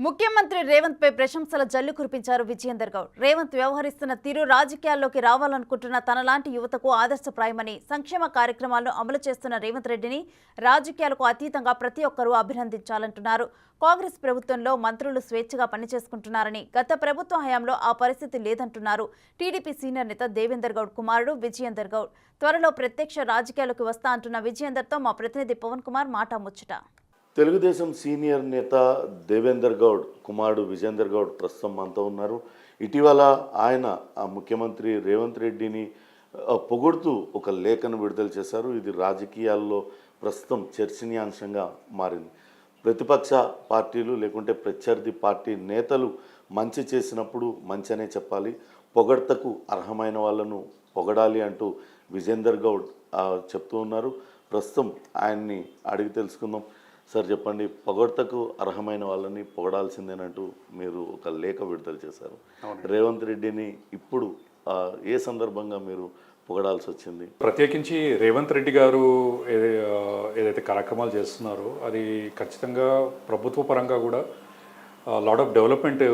ముఖ్యమంత్రి రేవంత్ పై ప్రశంసల జల్లు కురిపించారు విజయేందర్ గౌడ్. రేవంత్ వ్యవహరిస్తున్న తీరు రాజకీయాల్లోకి రావాలనుకుంటున్న తనలాంటి యువతకు ఆదర్శప్రాయమని, సంక్షేమ కార్యక్రమాలను అమలు చేస్తున్న రేవంత్ రెడ్డిని రాజకీయాలకు అతీతంగా ప్రతి ఒక్కరూ అభినందించాలంటున్నారు. కాంగ్రెస్ ప్రభుత్వంలో మంత్రులు స్వేచ్ఛగా పనిచేసుకుంటున్నారని, గత ప్రభుత్వ హయాంలో ఆ పరిస్థితి లేదంటున్నారు టీడీపీ సీనియర్ నేత దేవేందర్ గౌడ్ కుమారుడు విజయేందర్ గౌడ్. త్వరలో ప్రత్యక్ష రాజకీయాలకు వస్తా అంటున్న విజయేందర్తో మా ప్రతినిధి పవన్ కుమార్ ముచ్చట. తెలుగుదేశం సీనియర్ నేత దేవేందర్ గౌడ్ కుమారుడు విజయేందర్ గౌడ్ ప్రస్తుతం మనతో ఉన్నారు. ఇటీవల ఆయన ముఖ్యమంత్రి రేవంత్ రెడ్డిని పొగుడుతూ ఒక లేఖను విడుదల చేశారు. ఇది రాజకీయాల్లో ప్రస్తుతం చర్చనీయాంశంగా మారింది. ప్రతిపక్ష పార్టీలు లేకుంటే ప్రత్యర్థి పార్టీ నేతలు మంచి చేసినప్పుడు మంచి అనే చెప్పాలి, పొగడ్తకు అర్హమైన వాళ్ళను పొగడాలి అంటూ విజయేందర్ గౌడ్ చెప్తూ ఉన్నారు. ప్రస్తుతం ఆయన్ని అడిగి తెలుసుకుందాం. సార్ చెప్పండి, పొగడ్తకు అర్హమైన వాళ్ళని పొగడాల్సిందేనంటూ మీరు ఒక లేఖ విడుదల చేశారు. రేవంత్ రెడ్డిని ఇప్పుడు ఏ సందర్భంగా మీరు పొగడాల్సి వచ్చింది? ప్రత్యేకించి రేవంత్ రెడ్డి గారు ఏదైతే కార్యక్రమాలు చేస్తున్నారో అది ఖచ్చితంగా ప్రభుత్వ పరంగా కూడా లాట్ ఆఫ్ డెవలప్మెంట్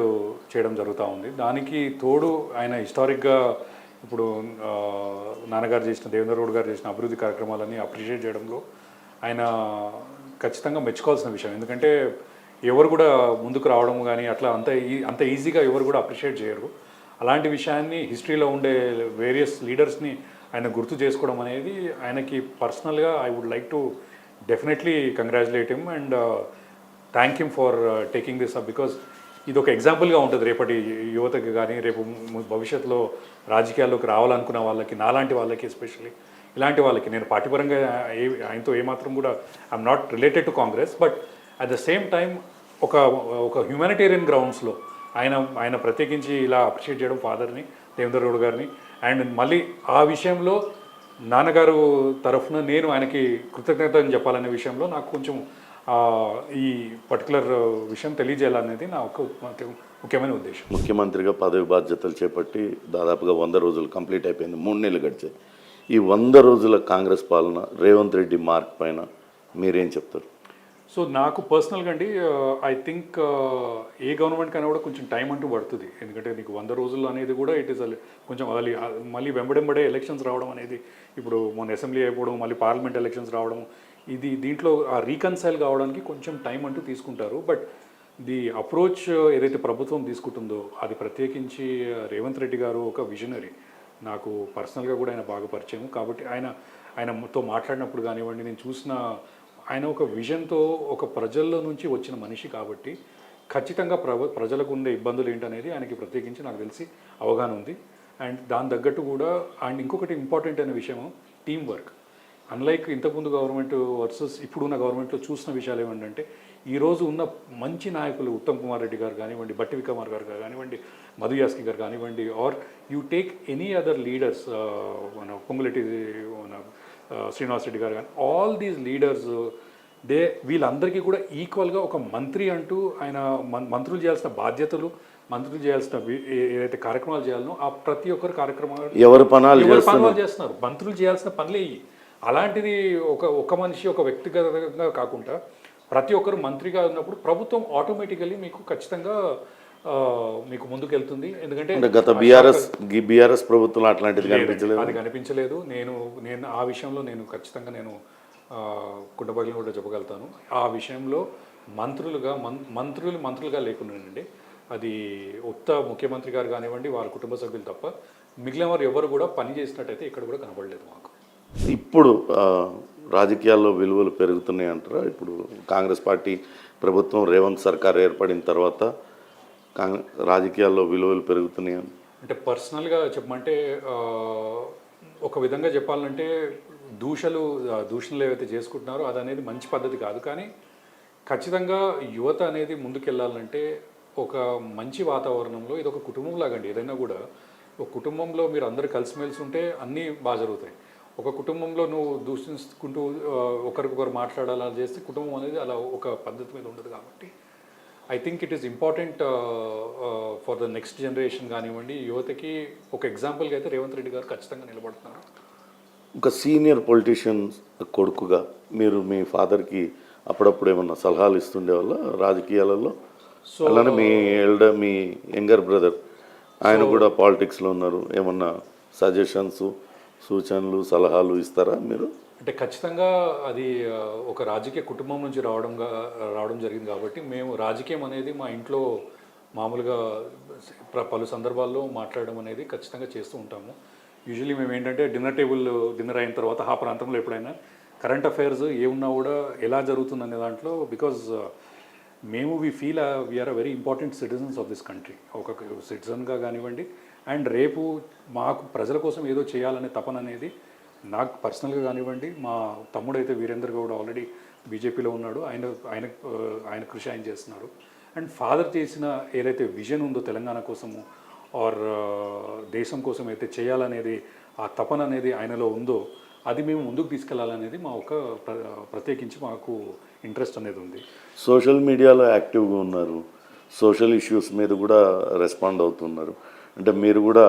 చేయడం జరుగుతూ ఉంది. దానికి తోడు ఆయన హిస్టారిక్గా ఇప్పుడు నాన్నగారు చేసిన, దేవేంద్ర గౌడ్ గారు చేసిన అభివృద్ధి కార్యక్రమాలని అప్రిషియేట్ చేయడంలో ఆయన ఖచ్చితంగా మెచ్చుకోవాల్సిన విషయం. ఎందుకంటే ఎవరు కూడా ముందుకు రావడం కానీ అట్లా అంత ఈజీగా ఎవరు కూడా అప్రిషియేట్ చేయరు. అలాంటి విషయాన్ని హిస్టరీలో ఉండే వేరియస్ లీడర్స్ని ఆయన గుర్తు చేసుకోవడం అనేది ఆయనకి పర్సనల్గా I would like to definitely congratulate him and thank him for taking this up. Because ఇది ఒక ఎగ్జాంపుల్గా ఉంటుంది రేపటి యువతకి కానీ, రేపు భవిష్యత్తులో రాజకీయాల్లోకి రావాలనుకున్న వాళ్ళకి, నాలాంటి వాళ్ళకి ఎస్పెషల్లీ ఇలాంటి వాళ్ళకి. నేను పార్టీపరంగా ఆయనతో ఏమాత్రం కూడా I'm not related to Congress, but at the same time ఒక హ్యూమానిటేరియన్ గ్రౌండ్స్లో ఆయన ప్రత్యేకించి ఇలా అప్రిషియేట్ చేయడం ఫాదర్ని, దేవేంద్ర గౌడ్ గారిని. అండ్ మళ్ళీ ఆ విషయంలో నాన్నగారు తరఫున నేను ఆయనకి కృతజ్ఞతని చెప్పాలనే విషయంలో నాకు కొంచెం ఈ పర్టికులర్ విషయం తెలియజేయాలనేది నా ఒక ముఖ్యమైన ఉద్దేశం. ముఖ్యమంత్రిగా పదవి బాధ్యతలు చేపట్టి దాదాపుగా 100 రోజులు కంప్లీట్ అయిపోయింది, 3 నెలలు గడిచాయి. ఈ 100 రోజుల కాంగ్రెస్ పాలన రేవంత్ రెడ్డి మార్క్ పైన మీరేం చెప్తారు? సో నాకు పర్సనల్గా అండి, ఐ థింక్ ఏ గవర్నమెంట్ కన్నా కూడా కొంచెం టైం అంటూ పడుతుంది. ఎందుకంటే నీకు 100 రోజులు అనేది కూడా ఇట్ ఈస్ కొంచెం మళ్ళీ వెంబడే ఎలక్షన్స్ రావడం అనేది, ఇప్పుడు మొన్న అసెంబ్లీ అయిపోవడం, మళ్ళీ పార్లమెంట్ ఎలక్షన్స్ రావడం, దీంట్లో రీకన్సైల్ కావడానికి కొంచెం టైం అంటూ తీసుకుంటారు. బట్ ది అప్రోచ్ ఏదైతే ప్రభుత్వం తీసుకుంటుందో అది ప్రత్యేకించి రేవంత్ రెడ్డి గారు ఒక విజనరీ. నాకు పర్సనల్గా కూడా ఆయన బాగా పరిచయం కాబట్టి ఆయనతో మాట్లాడినప్పుడు కానివ్వండి, నేను చూసిన ఆయన ఒక విజన్తో ఒక ప్రజల్లో నుంచి వచ్చిన మనిషి కాబట్టి ఖచ్చితంగా ప్రజలకు ఉండే ఇబ్బందులు ఏంటనేది ఆయనకి ప్రత్యేకించి నాకు తెలిసి అవగాహన ఉంది. అండ్ దాని తగ్గట్టు కూడా అండ్ ఇంకొకటి ఇంపార్టెంట్ అయిన విషయం టీం వర్క్. అన్లైక్ ఇంతకుముందు గవర్నమెంట్ వర్సెస్ ఇప్పుడున్న గవర్నమెంట్లో చూసిన విషయాలు ఏమంటే, ఈరోజు ఉన్న మంచి నాయకులు ఉత్తమ్ కుమార్ రెడ్డి గారు కానివ్వండి, బట్టి విక్రమార్ గారు కానివ్వండి, మధు యాస్కి గారు కానివ్వండి, are you take any other leaders, మన పొంగులెట్టి శ్రీనివాస్ రెడ్డి గారు కానీ, ఆల్ దీస్ లీడర్స్ వీళ్ళందరికీ కూడా ఈక్వల్గా ఒక మంత్రి అంటూ ఆయన మంత్రులు చేయాల్సిన బాధ్యతలు, మంత్రులు చేయాల్సిన ఏదైతే కార్యక్రమాలు చేయాలనో ఆ ప్రతి ఒక్కరు కార్యక్రమాలు ఎవరు పనులు చేస్తున్నారు. మంత్రులు చేయాల్సిన పనులే ఇవి. అలాంటిది ఒక మనిషి ఒక వ్యక్తిగతంగా కాకుండా ప్రతి ఒక్కరు మంత్రిగా ఉన్నప్పుడు ప్రభుత్వం ఆటోమేటికల్లీ మీకు ఖచ్చితంగా మీకు ముందుకు వెళ్తుంది. ఎందుకంటే గత బీఆర్ఎస్ ప్రభుత్వం అట్లాంటిది అది కనిపించలేదు. నేను ఆ విషయంలో నేను ఖచ్చితంగా నేను కుండబగిలిని కూడా చెప్పగలుగుతాను. ఆ విషయంలో మంత్రులుగా లేకుండానండి, అది ఉత్త ముఖ్యమంత్రి గారు కానివ్వండి, వారి కుటుంబ సభ్యులు తప్ప మిగిలిన వారు ఎవరు కూడా పని చేసినట్టయితే ఇక్కడ కూడా కనబడలేదు మాకు. ఇప్పుడు రాజకీయాల్లో విలువలు పెరుగుతున్నాయి అంటారా? ఇప్పుడు కాంగ్రెస్ పార్టీ ప్రభుత్వం, రేవంత్ సర్కార్ ఏర్పడిన తర్వాత రాజకీయాల్లో విలువలు పెరుగుతున్నాయి అంటే పర్సనల్గా చెప్పమంటే ఒక విధంగా చెప్పాలంటే దూషణలు ఏవైతే చేసుకుంటున్నారో అది అనేది మంచి పద్ధతి కాదు. కానీ ఖచ్చితంగా యువత అనేది ముందుకెళ్ళాలంటే ఒక మంచి వాతావరణంలో, ఇది ఒక కుటుంబం లాగండి. ఏదైనా కూడా ఒక కుటుంబంలో మీరు అందరూ కలిసిమెలిసి ఉంటే అన్నీ బాగా జరుగుతాయి. ఒక కుటుంబంలో నువ్వు దూషించుకుంటూ ఒకరికొకరు మాట్లాడాలా చేస్తే కుటుంబం అనేది అలా ఒక పద్ధతి మీద ఉండదు. కాబట్టి I think it is important for the next generation కానివ్వండి, యువతకి ఒక ఎగ్జాంపుల్గా అయితే రేవంత్ రెడ్డి గారు ఖచ్చితంగా నిలబడుతున్నారు. ఒక సీనియర్ పొలిటీషియన్ కొడుకుగా మీరు మీ ఫాదర్కి అప్పుడప్పుడు ఏమన్నా సలహాలు ఇస్తుండే వల్ల రాజకీయాలలో సో అలానే మీ యంగర్ బ్రదర్ ఆయన కూడా పాలిటిక్స్లో ఉన్నారు. ఏమన్నా సజెషన్స్, సూచనలు, సలహాలు ఇస్తారా మీరు? అంటే ఖచ్చితంగా అది ఒక రాజకీయ కుటుంబం నుంచి రావడం జరిగింది కాబట్టి మేము రాజకీయం అనేది మా ఇంట్లో మామూలుగా పలు సందర్భాల్లో మాట్లాడడం అనేది ఖచ్చితంగా చేస్తూ ఉంటాము. యూజువలీ మేము ఏంటంటే డిన్నర్ అయిన తర్వాత ఆ ప్రాంతంలో ఎప్పుడైనా కరెంట్ అఫైర్స్ ఏమున్నా కూడా ఎలా జరుగుతుంది అనే దాంట్లో బికాజ్ మేము we are a very important citizens of this country. ఒక సిటిజన్గా కానివ్వండి, అండ్ రేపు మాకు ప్రజల కోసం ఏదో చేయాలనే తపన అనేది నాకు పర్సనల్గా కానివ్వండి, మా తమ్ముడైతే వీరేందర్ గౌడ్ ఆల్రెడీ బీజేపీలో ఉన్నాడు, ఆయన కృషి ఆయన చేస్తున్నారు. అండ్ ఫాదర్ చేసిన ఏదైతే విజన్ ఉందో తెలంగాణ కోసము ఆర్ దేశం కోసం అయితే చేయాలనేది ఆ తపన అనేది ఆయనలో ఉందో అది మేము ముందుకు తీసుకెళ్లాలనేది మా ఒక ప్రత్యేకించి మాకు ఇంట్రెస్ట్ అనేది ఉంది. సోషల్ మీడియాలో యాక్టివ్గా ఉన్నారు, సోషల్ ఇష్యూస్ మీద కూడా రెస్పాండ్ అవుతున్నారు. అంటే మీరు కూడా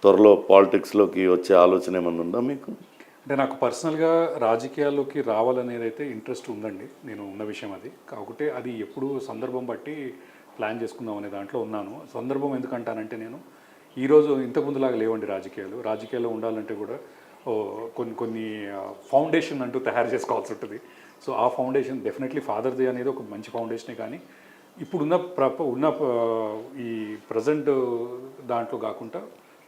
త్వరలో పాలిటిక్స్లోకి వచ్చే ఆలోచన ఏమన్నా ఉందా మీకు? అంటే నాకు పర్సనల్గా రాజకీయాల్లోకి రావాలనేది అయితే ఇంట్రెస్ట్ ఉందండి, నేను ఉన్న విషయం అది. కాకపోతే అది ఎప్పుడు సందర్భం బట్టి ప్లాన్ చేసుకుందాం అనే దాంట్లో ఉన్నాను. సందర్భం ఎందుకంటానంటే నేను ఈరోజు ఇంతకుముందులాగా లేవండి రాజకీయాల్లో ఉండాలంటే కూడా కొన్ని ఫౌండేషన్ అంటూ తయారు చేసుకోవాల్సి ఉంటుంది. సో ఆ ఫౌండేషన్ డెఫినెట్లీ ఫాదర్ది అనేది ఒక మంచి ఫౌండేషనే, కానీ ఇప్పుడున్న ఈ ప్రజెంట్ దాంట్లో కాకుండా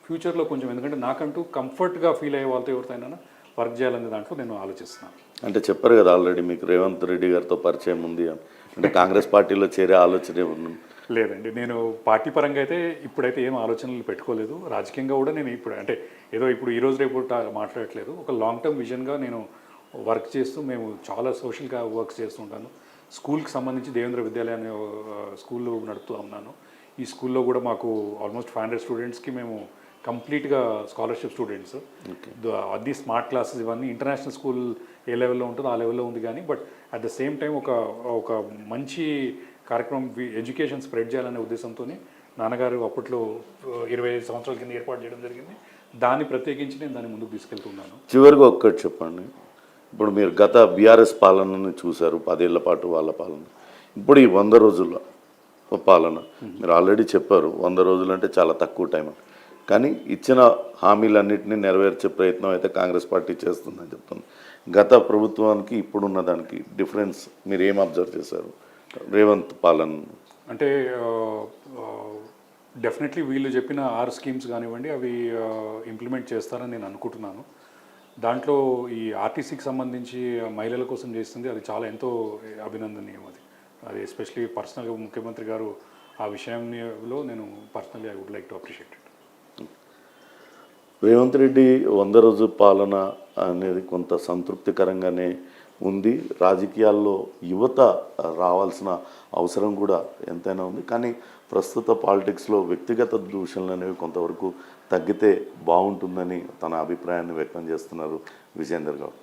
ఫ్యూచర్లో కొంచెం, ఎందుకంటే నాకంటూ కంఫర్ట్గా ఫీల్ అయ్యే వాళ్ళతో ఎవరితోనైనా వర్క్ చేయాలనే దాంట్లో నేను ఆలోచిస్తున్నాను. అంటే చెప్పారు కదా ఆల్రెడీ మీకు రేవంత్ రెడ్డి గారితో పరిచయం ఉంది అని. అంటే కాంగ్రెస్ పార్టీలో చేరే ఆలోచనే ఉంది? లేదండి, నేను పార్టీ పరంగా అయితే ఇప్పుడైతే ఏం ఆలోచనలు పెట్టుకోలేదు. రాజకీయంగా కూడా నేను ఇప్పుడు అంటే ఏదో ఇప్పుడు ఈరోజు రేపు మాట్లాడట్లేదు. ఒక లాంగ్ టర్మ్ విజన్గా నేను వర్క్ చేస్తూ మేము చాలా సోషల్గా వర్క్స్ చేస్తుంటాను. స్కూల్కి సంబంధించి దేవేంద్ర విద్యాలయ అనే స్కూల్లో నడుపుతూ ఉన్నాను. ఈ స్కూల్లో కూడా మాకు ఆల్మోస్ట్ 500 స్టూడెంట్స్కి మేము కంప్లీట్గా స్కాలర్షిప్ స్టూడెంట్స్. అది స్మార్ట్ క్లాసెస్ ఇవన్నీ ఇంటర్నేషనల్ స్కూల్ ఏ లెవెల్లో ఉంటుందో ఆ లెవెల్లో ఉంది, కానీ but at the same time ఒక మంచి కార్యక్రమం ఎడ్యుకేషన్ స్ప్రెడ్ చేయాలనే ఉద్దేశంతో నాన్నగారు అప్పట్లో 25 సంవత్సరాల కింద ఏర్పాటు చేయడం జరిగింది. దాన్ని ప్రత్యేకించి నేను దాన్ని ముందుకు తీసుకెళ్తున్నాను. చివరిగా ఒక్కటి చెప్పండి, ఇప్పుడు మీరు గత బీఆర్ఎస్ పాలనని చూశారు, 10 ఏళ్ల పాటు వాళ్ళ పాలన. ఇప్పుడు ఈ 100 రోజుల పాలన మీరు ఆల్రెడీ చెప్పారు, 100 రోజులు అంటే చాలా తక్కువ టైం, కానీ ఇచ్చిన హామీలన్నింటినీ నెరవేర్చే ప్రయత్నం అయితే కాంగ్రెస్ పార్టీ చేస్తుందని చెప్తుంది. గత ప్రభుత్వానికి ఇప్పుడున్న దానికి డిఫరెన్స్ మీరు ఏం అబ్జర్వ్ చేశారు రేవంత్ పాలన? అంటే డెఫినెట్లీ వీళ్ళు చెప్పిన 6 స్కీమ్స్ కానివ్వండి అవి ఇంప్లిమెంట్ చేస్తారని నేను అనుకుంటున్నాను. దాంట్లో ఈ ఆర్టీసీకి సంబంధించి మహిళల కోసం చేస్తుంది అది చాలా ఎంతో అభినందనీయం. అది ఎస్పెషలీ పర్సనల్గా ముఖ్యమంత్రి గారు ఆ విషయంలో నేను personally I would like to appreciate it. Revanth Reddy 100 రోజు పాలన అనేది కొంత సంతృప్తికరంగానే ఉంది. రాజకీయాల్లో యువత రావాల్సిన అవసరం కూడా ఎంతైనా ఉంది, కానీ ప్రస్తుత పాలిటిక్స్లో వ్యక్తిగత దూషణలు అనేవి కొంతవరకు తగ్గితే బాగుంటుందని తన అభిప్రాయాన్ని వ్యక్తం చేస్తున్నారు విజేందర్ గౌడ్.